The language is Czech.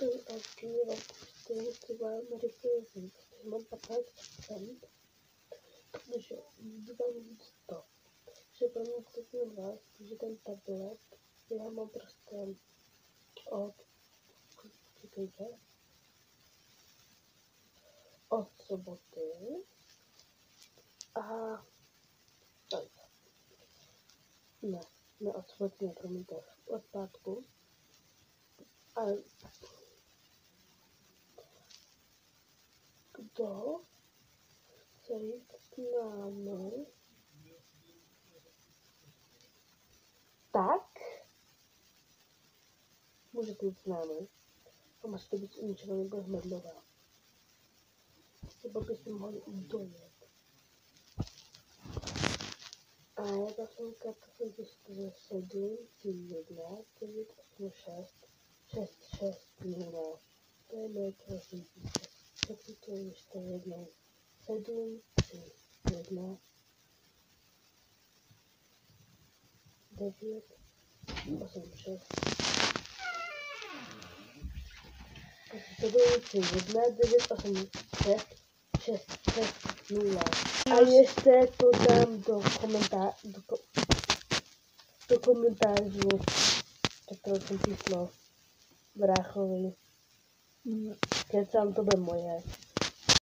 taky vlastně třeba rychle říct, že mám 15%, takže dívám víc to, že pro mě to je vás, že ten tablet, já mám prostě od soboty a ne od soboty, promiňte, od pátku. A kdo chce jít s námi, tak můžete jít s námi. A musíte být uničeno nebo hmedlové. Nebo byste mohli jít dojet. A já jsem kartu 7, 1, 9, 8, 6, 6, 6, 0. To je moje prosím. Tak si to ještě jednou. 7, 3, 1, 9, 8, 6. 7, 3, 1, 9, 8, 6, 6, 6, 0. A ještě to dám do komentářů, tak jsem píslo bráchovi. Kecám, to bude moje.